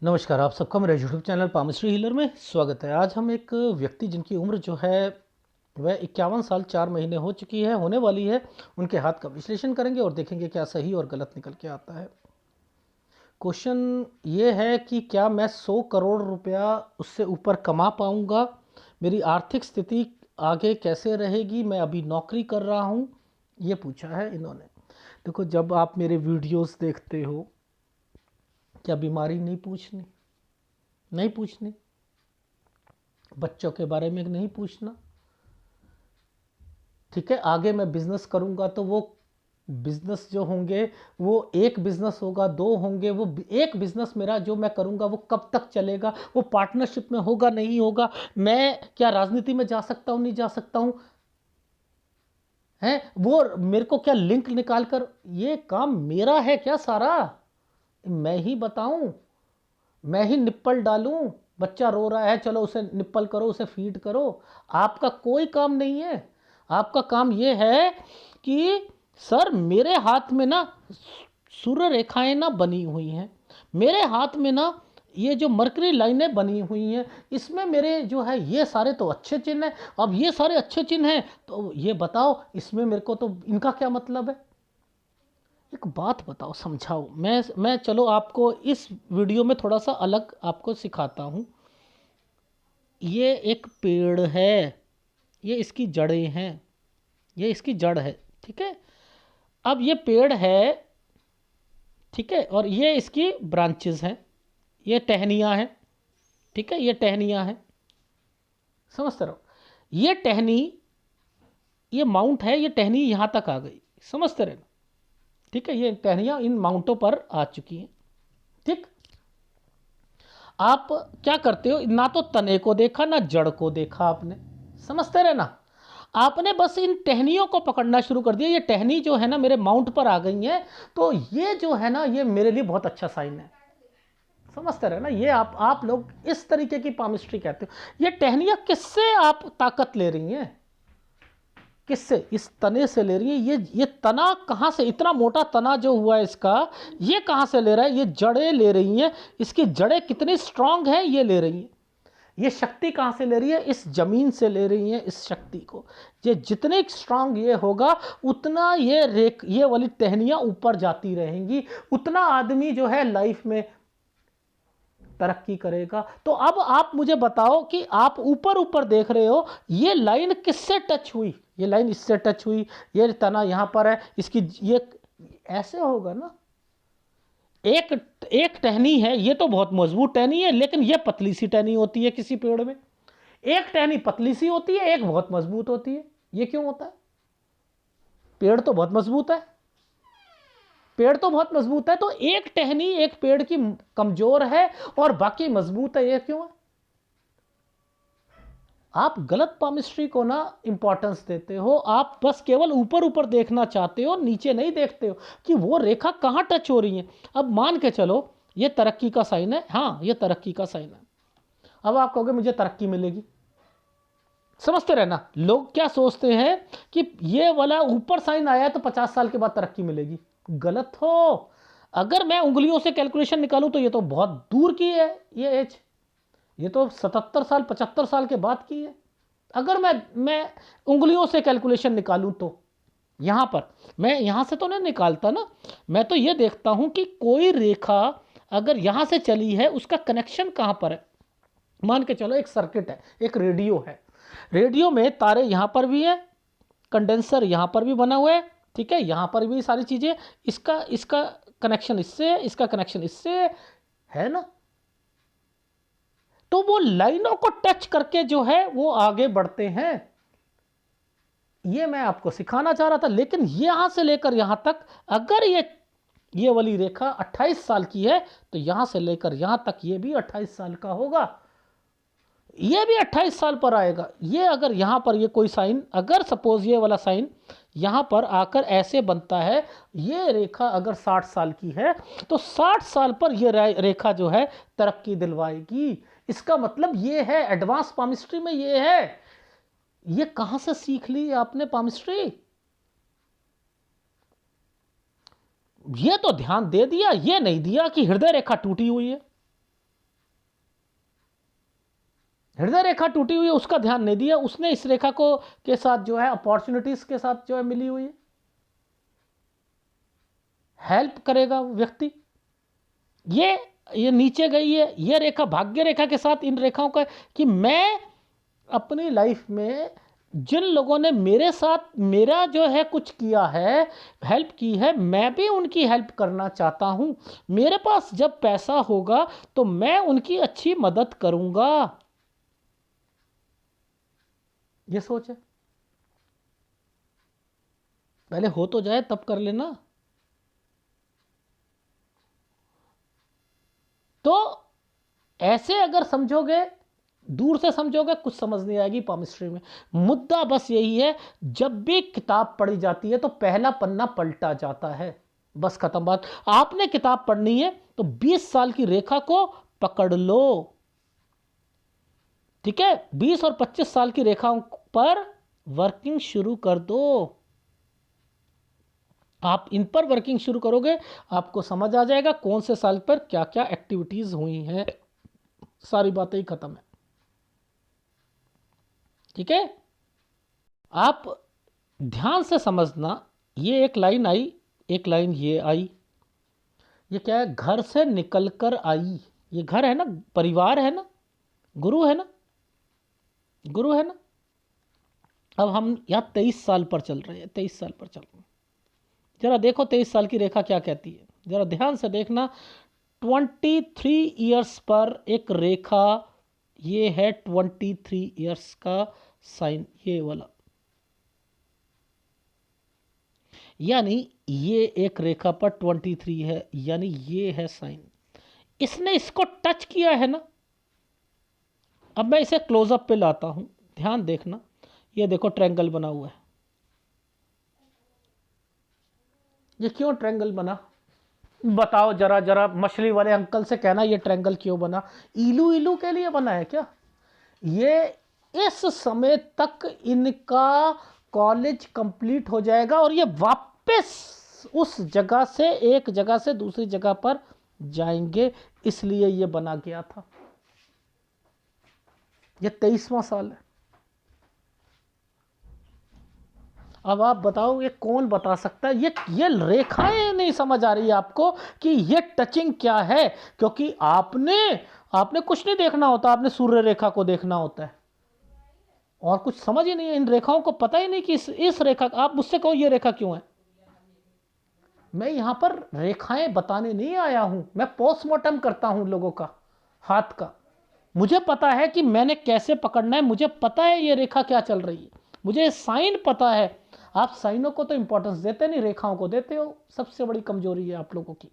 नमस्कार, आप सबका मेरे यूट्यूब चैनल पामिस्ट्री हीलर में स्वागत है। आज हम एक व्यक्ति जिनकी उम्र जो है वह 51 साल 4 महीने हो चुकी है, होने वाली है, उनके हाथ का विश्लेषण करेंगे और देखेंगे क्या सही और गलत निकल के आता है। क्वेश्चन ये है कि क्या मैं 100 करोड़ रुपया उससे ऊपर कमा पाऊंगा? मेरी आर्थिक स्थिति आगे कैसे रहेगी? मैं अभी नौकरी कर रहा हूँ, ये पूछा है इन्होंने। देखो, जब आप मेरे वीडियोस देखते हो, क्या बीमारी नहीं पूछनी, नहीं पूछनी, बच्चों के बारे में नहीं पूछना, ठीक है। आगे मैं बिजनेस करूंगा तो वो बिजनेस जो होंगे वो एक बिजनेस होगा, दो होंगे, वो एक बिजनेस मेरा जो मैं करूंगा वो कब तक चलेगा, वो पार्टनरशिप में होगा नहीं होगा, मैं क्या राजनीति में जा सकता हूं नहीं जा सकता हूं, है वो मेरे को क्या लिंक निकाल कर, ये काम मेरा है क्या सारा? मैं ही बताऊं, मैं ही निप्पल डालूं? बच्चा रो रहा है, चलो उसे निप्पल करो, उसे फीड करो, आपका कोई काम नहीं है। आपका काम ये है कि सर मेरे हाथ में ना सूर्य रेखाएं ना बनी हुई हैं, मेरे हाथ में ना ये जो मरकरी लाइनें बनी हुई हैं, इसमें मेरे जो है ये सारे तो अच्छे चिन्ह हैं। अब ये सारे अच्छे चिन्ह हैं तो ये बताओ इसमें मेरे को तो इनका क्या मतलब है? एक बात बताओ, समझाओ। मैं चलो आपको इस वीडियो में थोड़ा सा अलग आपको सिखाता हूँ। ये एक पेड़ है, ये इसकी जड़ें हैं, ये इसकी जड़ है, ठीक है। अब ये पेड़ है, ठीक है, और ये इसकी ब्रांचेस हैं, ये टहनियाँ हैं, ठीक है, ये टहनियाँ हैं, समझते रहो। ये टहनी, ये माउंट है, ये टहनी यहाँ तक आ गई, समझते रहना, ठीक है। ये टहनियाँ इन माउंटों पर आ चुकी हैं, ठीक। आप क्या करते हो, ना तो तने को देखा ना जड़ को देखा आपने, समझते रहना। आपने बस इन टहनियों को पकड़ना शुरू कर दिया। ये टहनी जो है ना मेरे माउंट पर आ गई है, तो ये जो है ना ये मेरे लिए बहुत अच्छा साइन है, समझते रहना। ये आप लोग इस तरीके की पामिस्ट्री कहते हो। ये टहनियां किससे आप ताकत ले रही हैं? किससे? इस तने से ले रही है। ये तना कहाँ से, इतना मोटा तना जो हुआ है इसका, ये कहाँ से ले रहा है? ये जड़ें ले रही हैं। इसकी जड़ें कितनी स्ट्रांग हैं, ये ले रही हैं। ये शक्ति कहाँ से ले रही है? इस जमीन से ले रही है इस शक्ति को। ये जितने स्ट्रांग ये होगा उतना ये वाली टहनियाँ ऊपर जाती रहेंगी, उतना आदमी जो है लाइफ में तरक्की करेगा। तो अब आप मुझे बताओ कि आप ऊपर ऊपर देख रहे हो, ये लाइन किससे टच हुई? ये लाइन इससे टच हुई, ये तना यहां पर है, इसकी ये ऐसे होगा ना। एक एक टहनी है, ये तो बहुत मजबूत टहनी है, लेकिन ये पतली सी टहनी होती है किसी पेड़ में। एक टहनी पतली सी होती है, एक बहुत मजबूत होती है। ये क्यों होता है? पेड़ तो बहुत मजबूत है, पेड़ तो बहुत मजबूत है, तो एक टहनी एक पेड़ की कमजोर है और बाकी मजबूत है, ये क्यों है? आप गलत पामिस्ट्री को ना इंपॉर्टेंस देते हो। आप बस केवल ऊपर ऊपर देखना चाहते हो, नीचे नहीं देखते हो कि वो रेखा कहाँ टच हो रही है। अब मान के चलो ये तरक्की का साइन है, हाँ ये तरक्की का साइन है। अब आप कहोगे मुझे तरक्की मिलेगी, समझते रहना। लोग क्या सोचते हैं कि ये वाला ऊपर साइन आया है तो 50 साल के बाद तरक्की मिलेगी। गलत हो। अगर मैं उंगलियों से कैलकुलेशन निकालूं तो ये तो बहुत दूर की है ये एज, ये तो 77 साल 75 साल के बाद की है। अगर मैं उंगलियों से कैलकुलेशन निकालूं तो यहां पर, मैं यहां से तो नहीं निकालता ना, मैं तो ये देखता हूं कि कोई रेखा अगर यहां से चली है उसका कनेक्शन कहां पर है। मान के चलो एक सर्किट है, एक रेडियो है, रेडियो में तारे यहां पर भी है, कंडेंसर यहां पर भी बना हुआ है, ठीक है, यहां पर भी सारी चीजें, इसका इसका कनेक्शन इससे, इसका कनेक्शन इससे है ना। तो वो लाइनों को टच करके जो है वो आगे बढ़ते हैं। ये मैं आपको सिखाना चाह रहा था। लेकिन यहां से लेकर यहां तक, अगर ये वाली रेखा 28 साल की है तो यहां से लेकर यहां तक ये भी 28 साल का होगा, ये भी 28 साल पर आएगा। ये अगर यहां पर ये कोई साइन, अगर सपोज ये वाला साइन यहां पर आकर ऐसे बनता है, ये रेखा अगर 60 साल की है तो 60 साल पर ये रेखा जो है तरक्की दिलवाएगी। इसका मतलब ये है, एडवांस पामिस्ट्री में ये है। ये कहां से सीख ली आपने पामिस्ट्री? ये तो ध्यान दे दिया, ये नहीं दिया कि हृदय रेखा टूटी हुई है। हृदय रेखा टूटी हुई है, उसका ध्यान नहीं दिया उसने, इस रेखा को के साथ जो है अपॉर्चुनिटीज के साथ जो है मिली हुई है, हेल्प करेगा व्यक्ति। ये नीचे गई है, ये रेखा भाग्य रेखा के साथ इन रेखाओं का, कि मैं अपनी लाइफ में जिन लोगों ने मेरे साथ मेरा जो है कुछ किया है, हेल्प की है, मैं भी उनकी हेल्प करना चाहता हूं। मेरे पास जब पैसा होगा तो मैं उनकी अच्छी मदद करूंगा, ये सोच है। पहले हो तो जाए तब कर लेना। तो ऐसे अगर समझोगे, दूर से समझोगे, कुछ समझ नहीं आएगी पामिस्ट्री में। मुद्दा बस यही है, जब भी किताब पढ़ी जाती है तो पहला पन्ना पलटा जाता है, बस खत्म बात। आपने किताब पढ़नी है तो 20 साल की रेखा को पकड़ लो, ठीक है? 20 और 25 साल की रेखाओं पर वर्किंग शुरू कर दो। आप इन पर वर्किंग शुरू करोगे, आपको समझ आ जाएगा कौन से साल पर क्या क्या एक्टिविटीज हुई हैं, सारी बातें ही खत्म है, ठीक है? आप ध्यान से समझना, ये एक लाइन आई, एक लाइन ये आई, ये क्या है? घर से निकल कर आई, ये घर है ना, परिवार है ना, गुरु है ना, गुरु है ना। अब हम यहाँ 23 साल पर चल रहे हैं, 23 साल पर चल रहे हैं। जरा देखो 23 साल की रेखा क्या कहती है, जरा ध्यान से देखना। 23 ईयर्स पर एक रेखा, ये है 23 ईयर्स का साइन, ये वाला, यानी ये एक रेखा पर 23 है, यानी ये है साइन। इसने इसको टच किया है ना। अब मैं इसे क्लोजअप पे लाता हूं, ध्यान देखना। ये देखो ट्रायंगल बना हुआ है, ये क्यों ट्रायंगल बना? बताओ जरा, जरा मछली वाले अंकल से कहना ये ट्रायंगल क्यों बना? इलू इलू के लिए बना है क्या? ये इस समय तक इनका कॉलेज कंप्लीट हो जाएगा और ये वापस उस जगह से, एक जगह से दूसरी जगह पर जाएंगे, इसलिए ये बना गया था। ये 23वां साल है। अब आप बताओ ये कौन बता सकता है? ये रेखाएं नहीं समझ आ रही है आपको कि ये टचिंग क्या है, क्योंकि आपने आपने कुछ नहीं देखना होता, आपने सूर्य रेखा को देखना होता है, और कुछ समझ ही नहीं है। इन रेखाओं को पता ही नहीं कि इस रेखा, आप मुझसे कहो ये रेखा क्यों है। मैं यहां पर रेखाएं बताने नहीं आया हूं, मैं पोस्टमार्टम करता हूं लोगों का, हाथ का। मुझे पता है कि मैंने कैसे पकड़ना है, मुझे पता है ये रेखा क्या चल रही है, मुझे साइन पता है। आप साइनों को तो इंपॉर्टेंस देते नहीं, रेखाओं को देते हो। सबसे बड़ी कमजोरी है आप लोगों की,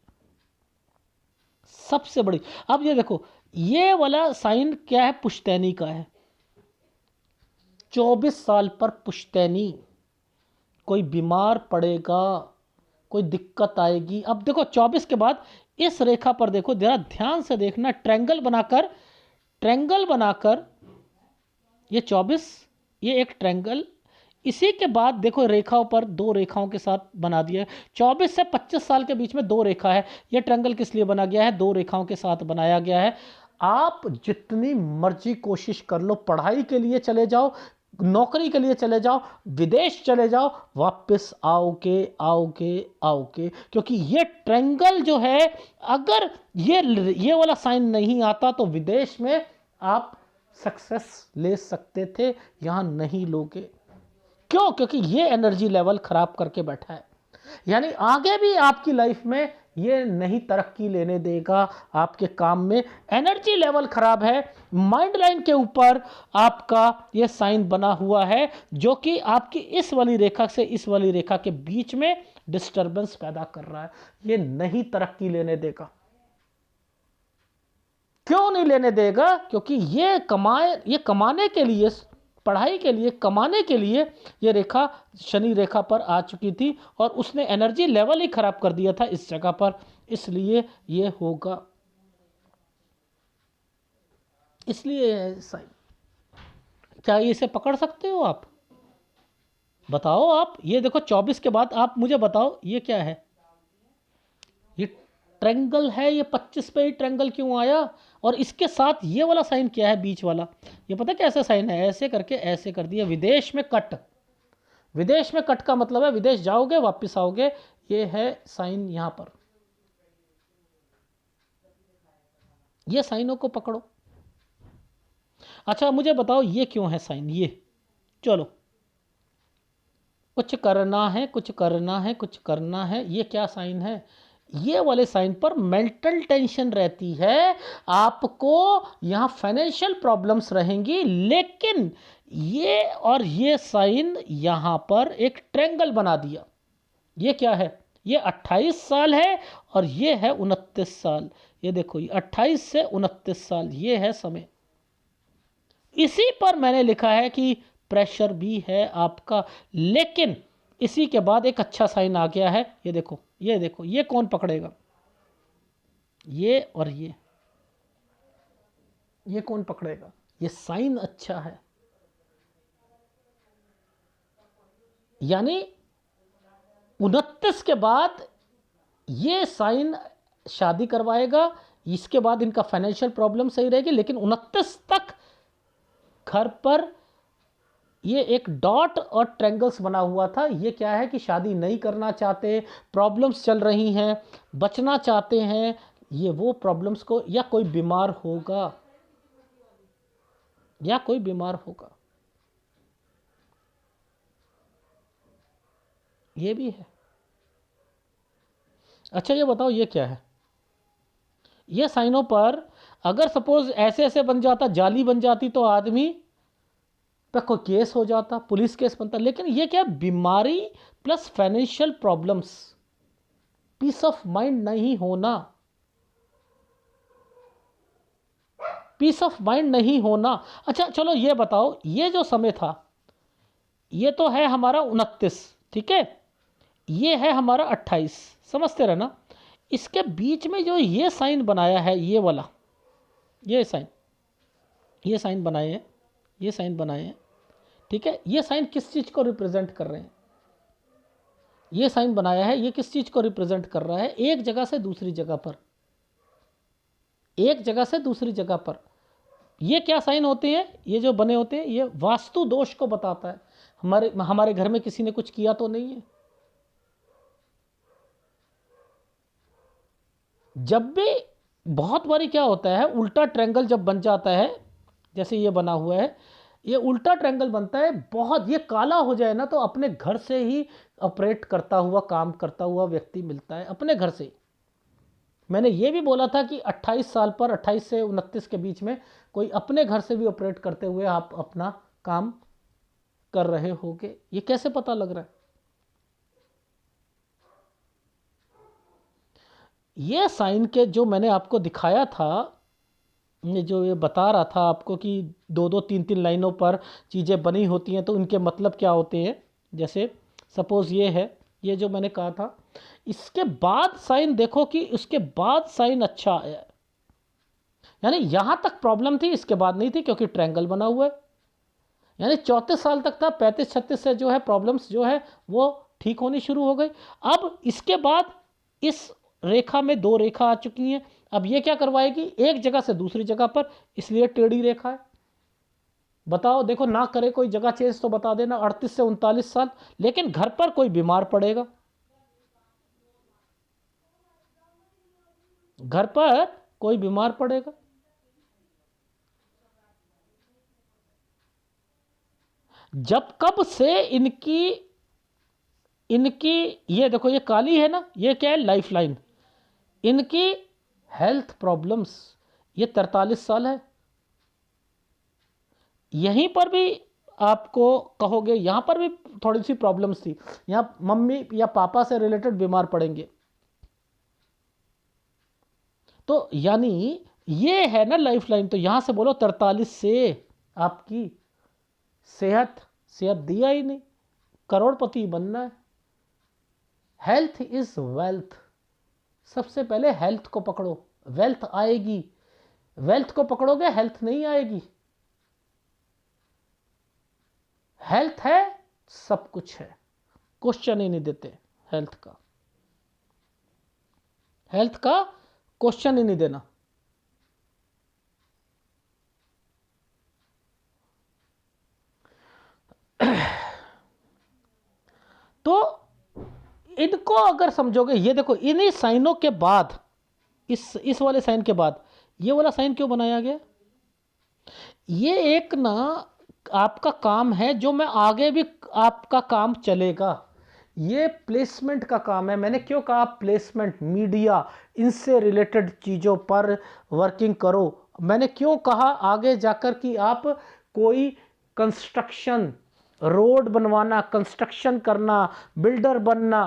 सबसे बड़ी। अब ये देखो, ये वाला साइन क्या है? पुश्तैनी का है। 24 साल पर पुश्तैनी, कोई बीमार पड़ेगा, कोई दिक्कत आएगी। अब देखो 24 के बाद इस रेखा पर देखो, जरा ध्यान से देखना, ट्रायंगल बनाकर, ट्रायंगल बनाकर, ये 24, ये एक ट्रायंगल, इसी के बाद देखो रेखाओं पर, दो रेखाओं के साथ बना दिया है। 24 से 25 साल के बीच में दो रेखा है। यह ट्रायंगल किस लिए बना गया है? दो रेखाओं के साथ बनाया गया है। आप जितनी मर्जी कोशिश कर लो, पढ़ाई के लिए चले जाओ, नौकरी के लिए चले जाओ, विदेश चले जाओ, वापस आओगे आओगे आओगे, क्योंकि ये ट्रायंगल जो है, अगर ये वाला साइन नहीं आता तो विदेश में आप सक्सेस ले सकते थे, यहां नहीं लोगे। क्यों? क्योंकि ये एनर्जी लेवल खराब करके बैठा है, यानी आगे भी आपकी लाइफ में ये नहीं तरक्की लेने देगा। आपके काम में एनर्जी लेवल खराब है। माइंड लाइन के ऊपर आपका ये साइन बना हुआ है, जो कि आपकी इस वाली रेखा से इस वाली रेखा के बीच में डिस्टरबेंस पैदा कर रहा है। ये नहीं तरक्की लेने देगा। क्यों नहीं लेने देगा? क्योंकि ये कमाने के लिए, पढ़ाई के लिए, कमाने के लिए ये रेखा शनि रेखा पर आ चुकी थी, और उसने एनर्जी लेवल ही खराब कर दिया था इस जगह पर, इसलिए ये होगा, इसलिए साइन। क्या इसे पकड़ सकते हो आप? बताओ आप। ये देखो 24 के बाद आप मुझे बताओ ये क्या है? ये ट्रायंगल है ये, 25 पे ही ट्रायंगल क्यों आया? और इसके साथ ये वाला साइन क्या है बीच वाला? ये पता कैसा साइन है? ऐसे करके ऐसे कर दिया, विदेश में कट। विदेश में कट का मतलब है विदेश जाओगे वापस आओगे। ये है साइन यहां पर। ये साइनों को पकड़ो। अच्छा मुझे बताओ ये क्यों है साइन? ये चलो, कुछ करना है, कुछ करना है, कुछ करना है। ये क्या साइन है? ये वाले साइन पर मेंटल टेंशन रहती है आपको, यहां फाइनेंशियल प्रॉब्लम्स रहेंगी। लेकिन ये और ये साइन यहां पर एक ट्रायंगल बना दिया। ये क्या है? ये 28 साल है और ये है 29 साल। ये देखो, ये 28 से 29 साल ये है समय। इसी पर मैंने लिखा है कि प्रेशर भी है आपका। लेकिन इसी के बाद एक अच्छा साइन आ गया है। ये देखो, ये देखो, ये कौन पकड़ेगा? ये और ये कौन पकड़ेगा? ये साइन अच्छा है, यानी 29 के बाद ये साइन शादी करवाएगा। इसके बाद इनका फाइनेंशियल प्रॉब्लम सही रहेगी, लेकिन 29 तक घर पर ये एक डॉट और ट्रायंगल्स बना हुआ था। ये क्या है कि शादी नहीं करना चाहते, प्रॉब्लम्स चल रही हैं, बचना चाहते हैं ये वो प्रॉब्लम्स को, या कोई बीमार होगा, या कोई बीमार होगा। ये भी है। अच्छा ये बताओ ये क्या है? ये साइनों पर अगर सपोज ऐसे ऐसे बन जाता, जाली बन जाती, तो आदमी पे कोई केस हो जाता, पुलिस केस बनता। लेकिन ये क्या? बीमारी plus financial problems, peace of mind नहीं होना, पीस ऑफ माइंड नहीं होना। अच्छा चलो ये बताओ, ये जो समय था ये तो है हमारा 29, ठीक है, ये है हमारा 28, समझते रहे ना? इसके बीच में जो ये साइन बनाया है, ये वाला, ये साइन, ये साइन बनाए हैं, ये साइन बनाए हैं, ठीक है। ये साइन किस चीज़ को रिप्रेजेंट कर रहे हैं? ये साइन बनाया है, ये किस चीज़ को रिप्रेजेंट कर रहा है? एक जगह से दूसरी जगह पर, एक जगह से दूसरी जगह पर। ये क्या साइन होते हैं? ये जो बने होते हैं, ये वास्तु दोष को बताता है। हमारे हमारे घर में किसी ने कुछ किया तो नहीं है। जब भी बहुत बारी क्या होता है, उल्टा ट्रायंगल जब बन जाता है, जैसे ये बना हुआ है, ये उल्टा ट्रायंगल बनता है, बहुत ये काला हो जाए ना, तो अपने घर से ही ऑपरेट करता हुआ, काम करता हुआ व्यक्ति मिलता है अपने घर से। मैंने ये भी बोला था कि 28 साल पर, 28 से 29 के बीच में कोई अपने घर से भी ऑपरेट करते हुए आप अपना काम कर रहे होगे। ये कैसे पता लग रहा है? ये साइन के जो मैंने आपको दिखाया था, ये जो ये बता रहा था आपको कि दो दो तीन तीन लाइनों पर चीज़ें बनी होती हैं, तो इनके मतलब क्या होते हैं। जैसे सपोज़ ये है, ये जो मैंने कहा था, इसके बाद साइन देखो कि उसके बाद साइन अच्छा है, यानी यहां तक प्रॉब्लम थी, इसके बाद नहीं थी, क्योंकि ट्रायंगल बना हुआ है। यानी 34 साल तक था, 35-36 से जो है प्रॉब्लम्स जो है वो ठीक होनी शुरू हो गई। अब इसके बाद इस रेखा में दो रेखा आ चुकी हैं। अब ये क्या करवाएगी? एक जगह से दूसरी जगह पर, इसलिए टेढ़ी रेखा है। बताओ, देखो ना करे कोई जगह चेंज तो बता देना। 38 से 39 साल, लेकिन घर पर कोई बीमार पड़ेगा, घर पर कोई बीमार पड़ेगा। जब कब से इनकी इनकी ये देखो, ये काली है ना, ये क्या है? Life line. इनकी हेल्थ प्रॉब्लम्स, ये 43 साल है। यहीं पर भी आपको कहोगे, यहां पर भी थोड़ी सी प्रॉब्लम्स थी, यहाँ मम्मी या पापा से रिलेटेड बीमार पड़ेंगे। तो यानी ये है ना लाइफ लाइन, तो यहां से बोलो 43 से आपकी सेहत, सेहत दिया ही नहीं, करोड़पति बनना है। Health is wealth. सबसे पहले हेल्थ को पकड़ो, वेल्थ आएगी। वेल्थ को पकड़ोगे, हेल्थ नहीं आएगी। हेल्थ है, सब कुछ है, क्वेश्चन ही नहीं देते हेल्थ का। हेल्थ का क्वेश्चन ही नहीं देना। तो इनको अगर समझोगे, ये देखो इन्हीं साइनों के बाद, इस वाले साइन के बाद ये वाला साइन क्यों बनाया गया? ये एक ना आपका काम है जो मैं आगे भी आपका काम चलेगा। ये प्लेसमेंट का काम है। मैंने क्यों कहा प्लेसमेंट, मीडिया, इनसे रिलेटेड चीज़ों पर वर्किंग करो। मैंने क्यों कहा आगे जाकर कि आप कोई कंस्ट्रक्शन, रोड बनवाना, कंस्ट्रक्शन करना, बिल्डर बनना,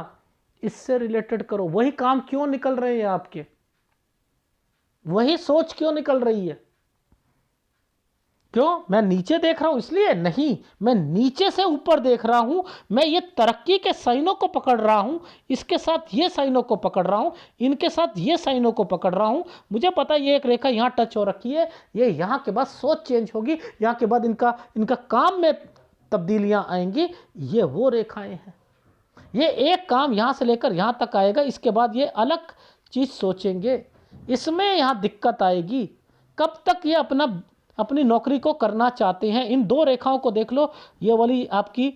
इससे रिलेटेड करो। वही काम क्यों निकल रहे हैं आपके, वही सोच क्यों निकल रही है? क्यों मैं नीचे देख रहा हूं इसलिए नहीं, मैं नीचे से ऊपर देख रहा हूं। मैं ये तरक्की के साइनों को पकड़ रहा हूं, इसके साथ ये साइनों को पकड़ रहा हूं, इनके साथ ये साइनों को पकड़ रहा हूं। मुझे पता है ये एक रेखा यहां टच हो रखी है, ये यहां के बाद सोच चेंज होगी, यहां के बाद इनका इनका काम में तब्दीलियां आएंगी। ये वो रेखाएं हैं। ये एक काम यहां से लेकर यहां तक आएगा, इसके बाद ये अलग चीज सोचेंगे, इसमें यहां दिक्कत आएगी। कब तक ये अपनी नौकरी को करना चाहते हैं। इन दो रेखाओं को देख लो, ये वाली आपकी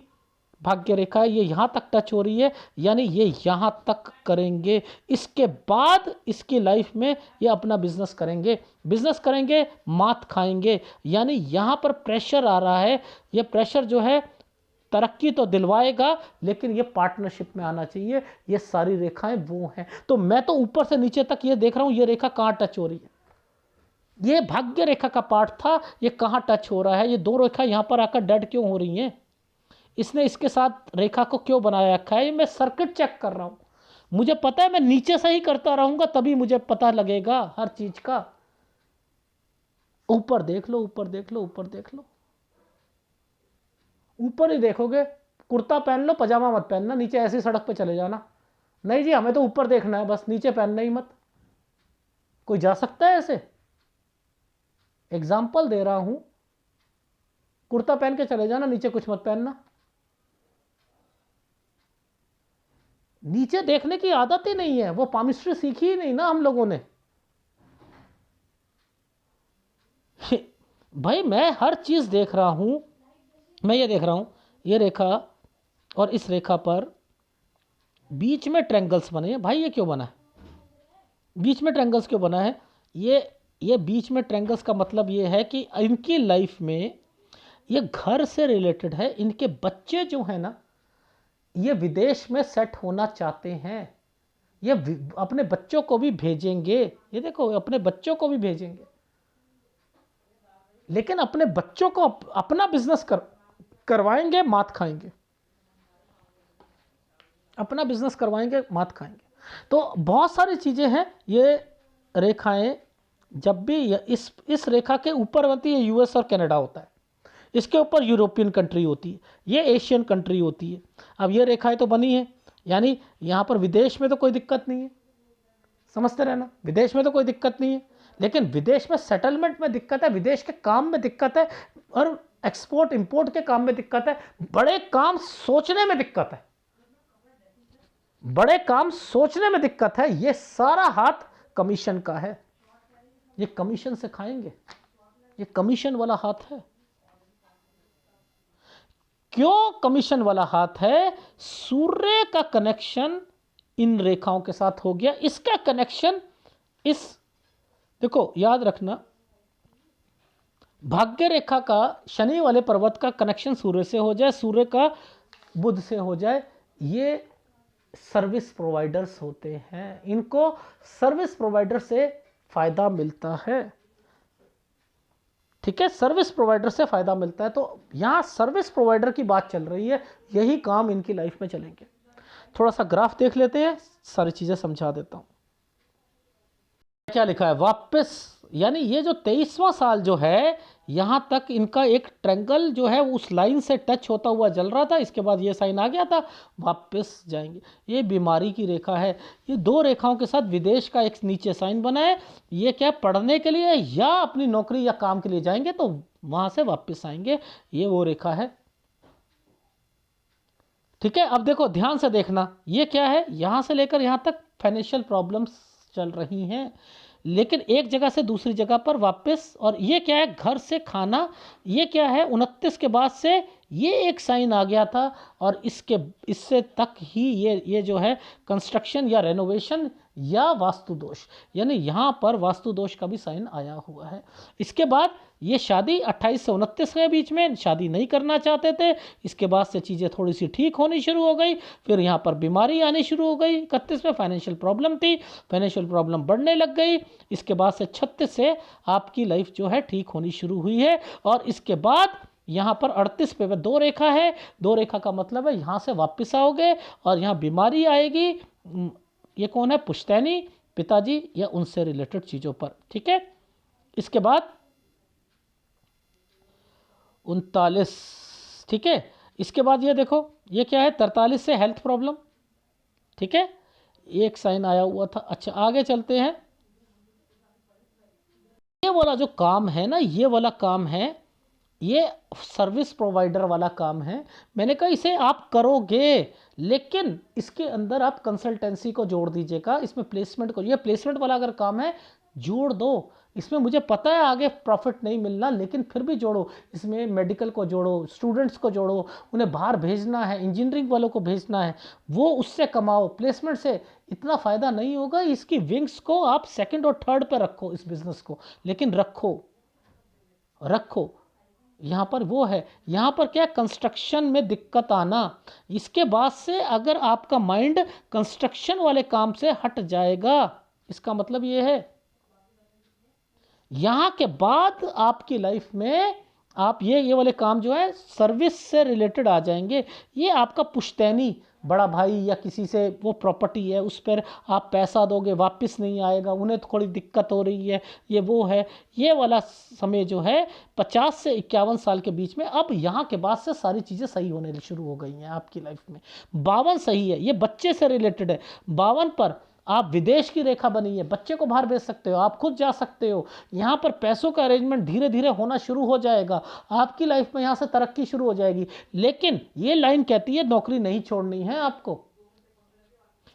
भाग्य रेखा है, ये यहां तक टच हो रही है, यानी ये यहां तक करेंगे। इसके बाद इसकी लाइफ में ये अपना बिजनेस करेंगे, बिजनेस करेंगे, मात खाएंगे। यानी यहां पर प्रेशर आ रहा है। ये प्रेशर जो है तरक्की तो दिलवाएगा, लेकिन ये पार्टनरशिप में आना चाहिए। ये सारी रेखाएं वो हैं। तो मैं तो ऊपर से नीचे तक ये देख रहा हूं, ये रेखा कहां टच हो रही है। ये भाग्य रेखा का पार्ट था, ये कहां टच हो रहा है। ये दो रेखा यहां पर आकर डेड क्यों हो रही हैं, इसने इसके साथ रेखा को क्यों बनाया रखा है। मैं सर्किट चेक कर रहा हूं। मुझे पता है मैं नीचे से ही करता रहूंगा, तभी मुझे पता लगेगा हर चीज का। ऊपर देख लो, ऊपर देख लो, ऊपर देख लो। ऊपर ही देखोगे, कुर्ता पहन लो, पजामा मत पहनना, नीचे ऐसी सड़क पे चले जाना। नहीं जी हमें तो ऊपर देखना है बस, नीचे पहनना ही मत। कोई जा सकता है ऐसे? एग्जाम्पल दे रहा हूं, कुर्ता पहन के चले जाना, नीचे कुछ मत पहनना। नीचे देखने की आदत ही नहीं है, वो पामिस्ट्री सीखी ही नहीं ना हम लोगों ने। भाई मैं हर चीज देख रहा हूं। मैं ये देख रहा हूं, ये रेखा और इस रेखा पर बीच में ट्रैंगल्स बने हैं। भाई ये क्यों बना है, बीच में ट्रैंगल्स क्यों बना है? ये बीच में ट्रैंगल्स का मतलब ये है कि इनकी लाइफ में ये घर से रिलेटेड है। इनके बच्चे जो है ना, ये विदेश में सेट होना चाहते हैं। ये अपने बच्चों को भी भेजेंगे, ये देखो अपने बच्चों को भी भेजेंगे, लेकिन अपने बच्चों को अपना बिजनेस करवाएंगे, मात खाएंगे। अपना बिजनेस करवाएंगे, मात खाएंगे। तो बहुत सारी चीजें हैं। ये रेखाएं जब भी इस रेखा के ऊपर होती है, यूएस और कनाडा होता है, इसके ऊपर यूरोपियन कंट्री होती है, ये एशियन कंट्री होती है। अब ये रेखाएं तो बनी है, यानी यहाँ पर विदेश में तो कोई दिक्कत नहीं है, समझते रहना, विदेश में तो कोई दिक्कत नहीं है। लेकिन विदेश में सेटलमेंट में दिक्कत है, विदेश के काम में दिक्कत है, और एक्सपोर्ट इंपोर्ट के काम में दिक्कत है। बड़े काम सोचने में दिक्कत है, बड़े काम सोचने में दिक्कत है। ये सारा हाथ कमीशन का है, ये कमीशन से खाएंगे, ये कमीशन वाला हाथ है। क्यों कमीशन वाला हाथ है? सूर्य का कनेक्शन इन रेखाओं के साथ हो गया, इसका कनेक्शन इस, देखो याद रखना, भाग्य रेखा का शनि वाले पर्वत का कनेक्शन सूर्य से हो जाए, सूर्य का बुध से हो जाए। ये सर्विस प्रोवाइडर्स होते हैं, इनको सर्विस प्रोवाइडर से फायदा मिलता है। ठीक है, सर्विस प्रोवाइडर से फायदा मिलता है। तो यहां सर्विस प्रोवाइडर की बात चल रही है, यही काम इनकी लाइफ में चलेंगे। थोड़ा सा ग्राफ देख लेते हैं, सारी चीजें समझा देता हूं। क्या लिखा है वापस, यानी ये जो 23वां साल जो है, यहां तक इनका एक ट्रैंगल जो है उस लाइन से टच होता हुआ जल रहा था, इसके बाद ये साइन आ गया था, वापस जाएंगे। ये बीमारी की रेखा है। ये दो रेखाओं के साथ विदेश का एक नीचे साइन बना है। ये क्या पढ़ने के लिए या अपनी नौकरी या काम के लिए जाएंगे, तो वहां से वापस आएंगे। ये वो रेखा है। ठीक है, अब देखो ध्यान से देखना, ये क्या है, यहां से लेकर यहां तक फाइनेंशियल प्रॉब्लम्स चल रही हैं, लेकिन एक जगह से दूसरी जगह पर वापस। और ये क्या है, घर से खाना, ये क्या है, 29 के बाद से ये एक साइन आ गया था। और इससे तक ही ये जो है कंस्ट्रक्शन या रेनोवेशन या वास्तु दोष, यानी यहाँ पर वास्तु दोष का भी साइन आया हुआ है। इसके बाद ये शादी 28 से 29 के बीच में शादी नहीं करना चाहते थे, इसके बाद से चीज़ें थोड़ी सी ठीक होनी शुरू हो गई, फिर यहाँ पर बीमारी आनी शुरू हो गई। 31 में फाइनेंशियल प्रॉब्लम थी, फाइनेंशियल प्रॉब्लम बढ़ने लग गई। इसके बाद से 36 से आपकी लाइफ जो है ठीक होनी शुरू हुई है। और इसके बाद यहाँ पर 38 पे दो रेखा है, दो रेखा का मतलब है यहाँ से वापस आओगे और यहाँ बीमारी आएगी। ये कौन है, पुश्तैनी, पिताजी या उनसे रिलेटेड चीज़ों पर, ठीक है। इसके बाद 39, ठीक है। इसके बाद ये देखो, ये क्या है, 43 से हेल्थ प्रॉब्लम, ठीक है, एक साइन आया हुआ था। अच्छा आगे चलते हैं। ये वाला जो काम है ना, ये वाला काम है, ये सर्विस प्रोवाइडर वाला काम है। मैंने कहा इसे आप करोगे, लेकिन इसके अंदर आप कंसल्टेंसी को जोड़ दीजिएगा, इसमें प्लेसमेंट को, ये प्लेसमेंट वाला अगर काम है जोड़ दो। इसमें मुझे पता है आगे प्रॉफिट नहीं मिलना, लेकिन फिर भी जोड़ो, इसमें मेडिकल को जोड़ो, स्टूडेंट्स को जोड़ो, उन्हें बाहर भेजना है, इंजीनियरिंग वालों को भेजना है, वो उससे कमाओ। प्लेसमेंट से इतना फ़ायदा नहीं होगा, इसकी विंग्स को आप सेकंड और थर्ड पे रखो इस बिज़नेस को, लेकिन रखो। यहाँ पर वो है, यहाँ पर क्या, कंस्ट्रक्शन में दिक्कत आना। इसके बाद से अगर आपका माइंड कंस्ट्रक्शन वाले काम से हट जाएगा, इसका मतलब ये है यहाँ के बाद आपकी लाइफ में आप ये वाले काम जो है सर्विस से रिलेटेड आ जाएंगे। ये आपका पुश्तैनी बड़ा भाई या किसी से वो प्रॉपर्टी है, उस पर आप पैसा दोगे, वापस नहीं आएगा, उन्हें थोड़ी दिक्कत हो रही है, ये वो है। ये वाला समय जो है 50 से 51 साल के बीच में, अब यहाँ के बाद से सारी चीज़ें सही होने शुरू हो गई हैं आपकी लाइफ में। 52 सही है, ये बच्चे से रिलेटेड है। 52 पर आप विदेश की रेखा बनी है, बच्चे को बाहर भेज सकते हो, आप खुद जा सकते हो, यहाँ पर पैसों का अरेंजमेंट धीरे धीरे होना शुरू हो जाएगा, आपकी लाइफ में यहाँ से तरक्की शुरू हो जाएगी। लेकिन ये लाइन कहती है नौकरी नहीं छोड़नी है आपको,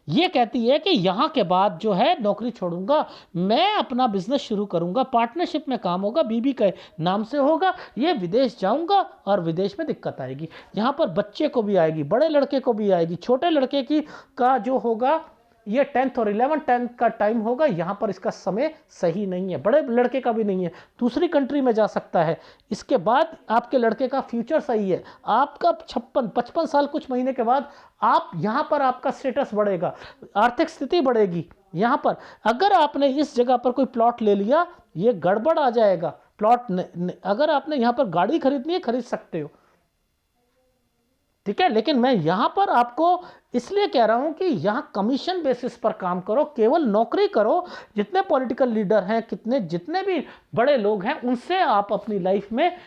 ये कहती है कि यहाँ के बाद जो है नौकरी छोड़ूंगा, मैं अपना बिजनेस शुरू करूंगा, पार्टनरशिप में काम होगा, बीबी के नाम से होगा, ये विदेश जाऊंगा और विदेश में दिक्कत आएगी। यहाँ पर बच्चे को भी आएगी, बड़े लड़के को भी आएगी, छोटे लड़के की का जो होगा ये 10th और 11th का टाइम होगा, यहाँ पर इसका समय सही नहीं है, बड़े लड़के का भी नहीं है, दूसरी कंट्री में जा सकता है। इसके बाद आपके लड़के का फ्यूचर सही है, आपका 55 साल कुछ महीने के बाद आप यहाँ पर आपका स्टेटस बढ़ेगा, आर्थिक स्थिति बढ़ेगी। यहाँ पर अगर आपने इस जगह पर कोई प्लॉट ले लिया, ये गड़बड़ आ जाएगा। प्लॉट अगर आपने यहाँ पर गाड़ी खरीदनी है, खरीद सकते हो, ठीक है, लेकिन मैं यहां पर आपको इसलिए कह रहा हूं कि यहां कमीशन बेसिस पर काम करो, केवल नौकरी करो। जितने पॉलिटिकल लीडर हैं, जितने भी बड़े लोग हैं, उनसे आप अपनी लाइफ में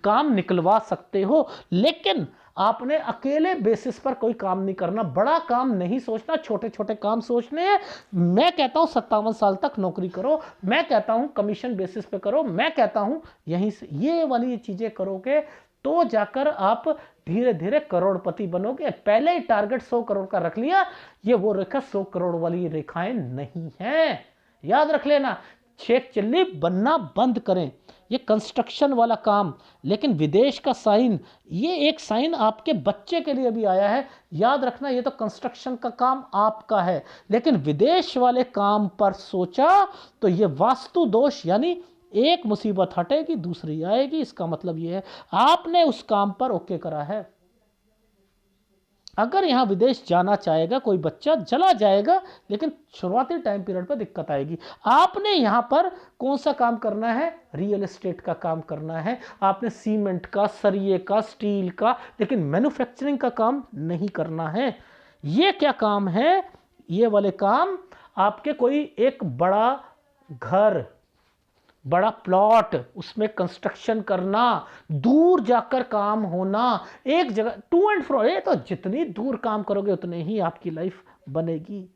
काम निकलवा सकते हो, लेकिन आपने अकेले बेसिस पर कोई काम नहीं करना, बड़ा काम नहीं सोचना, छोटे छोटे काम सोचने हैं। मैं कहता हूं 57 साल तक नौकरी करो, मैं कहता हूं कमीशन बेसिस पे करो, मैं कहता हूं यहीं से ये वाली चीजें करोगे तो जाकर आप धीरे धीरे करोड़पति बनोगे। पहले ही टारगेट 100 करोड़ का रख लिया, ये वो रेखा 100 करोड़ वाली रेखाएं नहीं है, याद रख लेना। शेख चिल्ली बनना बंद करें, ये कंस्ट्रक्शन वाला काम। लेकिन विदेश का साइन, ये एक साइन आपके बच्चे के लिए भी आया है, याद रखना। ये तो कंस्ट्रक्शन का काम आपका है, लेकिन विदेश वाले काम पर सोचा तो ये वास्तु दोष, यानी एक मुसीबत हटेगी दूसरी आएगी। इसका मतलब यह है आपने उस काम पर ओके करा है। अगर यहां विदेश जाना चाहेगा कोई बच्चा, चला जाएगा, लेकिन शुरुआती टाइम पीरियड पर दिक्कत आएगी। आपने यहां पर कौन सा काम करना है, रियल एस्टेट का काम करना है, आपने सीमेंट का, सरिये का, स्टील का, लेकिन मैन्युफैक्चरिंग का काम नहीं करना है। ये क्या काम है, ये वाले काम आपके कोई एक बड़ा घर, बड़ा प्लॉट, उसमें कंस्ट्रक्शन करना, दूर जाकर काम होना, एक जगह टू एंड फ्रो, ये तो जितनी दूर काम करोगे उतने ही आपकी लाइफ बनेगी।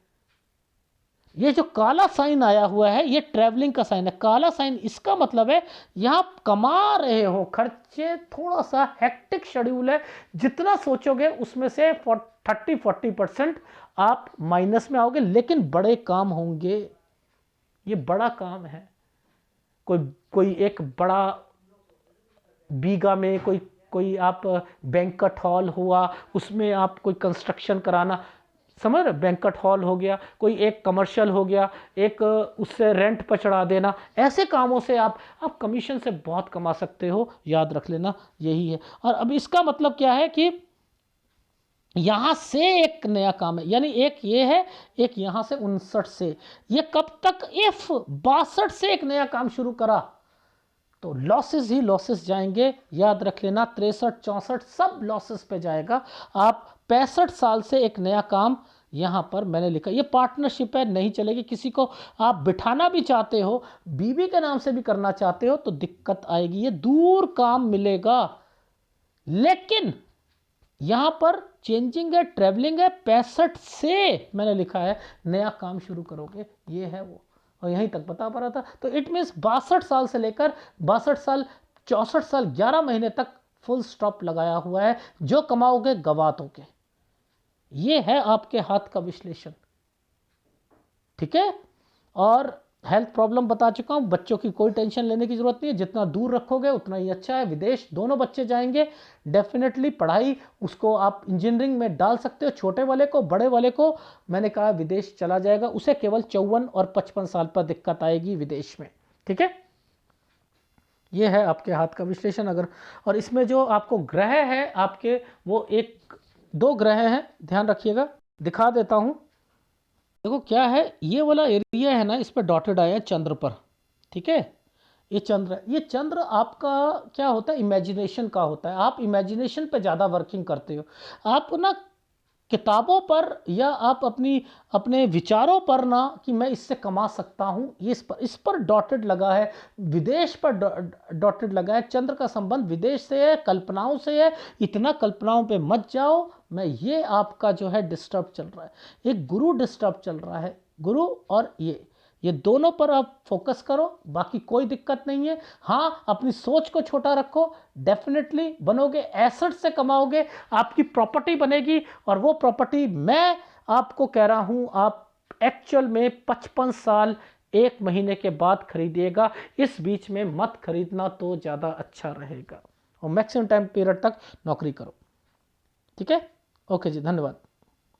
ये जो काला साइन आया हुआ है, ये ट्रैवलिंग का साइन है। काला साइन, इसका मतलब है यहां कमा रहे हो, खर्चे, थोड़ा सा हेक्टिक शेड्यूल है, जितना सोचोगे उसमें से 30-40% आप माइनस में आओगे, लेकिन बड़े काम होंगे। ये बड़ा काम है। कोई कोई एक बड़ा बीघा में कोई कोई आप बैंक्वेट हॉल हुआ, उसमें आप कोई कंस्ट्रक्शन कराना, समझ रहे, बैंक्वेट हॉल हो गया, कोई एक कमर्शियल हो गया, एक उससे रेंट पर चढ़ा देना, ऐसे कामों से आप कमीशन से बहुत कमा सकते हो, याद रख लेना, यही है। और अब इसका मतलब क्या है कि यहां से एक नया काम है, यानी एक ये है, एक यहां से 59 से, ये कब तक, इफ 62 से एक नया काम शुरू करा तो लॉसेस ही लॉसेस जाएंगे, याद रख लेना। 63 64 सब लॉसेस पे जाएगा। आप 65 साल से एक नया काम, यहां पर मैंने लिखा, ये पार्टनरशिप है, नहीं चलेगी। किसी को आप बिठाना भी चाहते हो, बीवी के नाम से भी करना चाहते हो तो दिक्कत आएगी, ये दूर काम मिलेगा। लेकिन यहां पर चेंजिंग है, ट्रेवलिंग है, 65 से मैंने लिखा है नया काम शुरू करोगे, ये है वो। और यहीं तक बता पा रहा था। तो इट मीन्स 62 साल से लेकर 62 साल 64 साल 11 महीने तक फुल स्टॉप लगाया हुआ है। जो कमाओगे गवा दोगे, ये है आपके हाथ का विश्लेषण, ठीक है। और हेल्थ प्रॉब्लम बता चुका हूं, बच्चों की कोई टेंशन लेने की जरूरत नहीं है, जितना दूर रखोगे उतना ही अच्छा है। विदेश दोनों बच्चे जाएंगे डेफिनेटली। पढ़ाई उसको आप इंजीनियरिंग में डाल सकते हो, छोटे वाले को, बड़े वाले को मैंने कहा विदेश चला जाएगा, उसे केवल 54 और 55 साल पर दिक्कत आएगी विदेश में, ठीक है। ये है आपके हाथ का विश्लेषण। अगर, और इसमें जो आपको ग्रह है आपके, वो एक दो ग्रह हैं, ध्यान रखिएगा, दिखा देता हूं। देखो क्या है, ये वाला एरिया है ना, इस पर डॉटेड आया है चंद्र पर, ठीक है। ये चंद्र, ये चंद्र आपका क्या होता है, इमेजिनेशन का होता है। आप इमेजिनेशन पे ज़्यादा वर्किंग करते हो। आप ना किताबों पर या आप अपने विचारों पर ना, कि मैं इससे कमा सकता हूँ, ये इस पर डॉटेड लगा है। विदेश पर डॉटेड लगा है। चंद्र का संबंध विदेश से है, कल्पनाओं से है। इतना कल्पनाओं पे मत जाओ। मैं, ये आपका जो है डिस्टर्ब चल रहा है, एक गुरु डिस्टर्ब चल रहा है, गुरु। और ये दोनों पर आप फोकस करो, बाकी कोई दिक्कत नहीं है। हाँ, अपनी सोच को छोटा रखो, डेफिनेटली बनोगे, एसेट से कमाओगे, आपकी प्रॉपर्टी बनेगी। और वो प्रॉपर्टी मैं आपको कह रहा हूं, आप एक्चुअल में 55 साल 1 महीने के बाद खरीदिएगा। इस बीच में मत खरीदना तो ज़्यादा अच्छा रहेगा। और मैक्सिमम टाइम पीरियड तक नौकरी करो, ठीक है। ओके जी, धन्यवाद।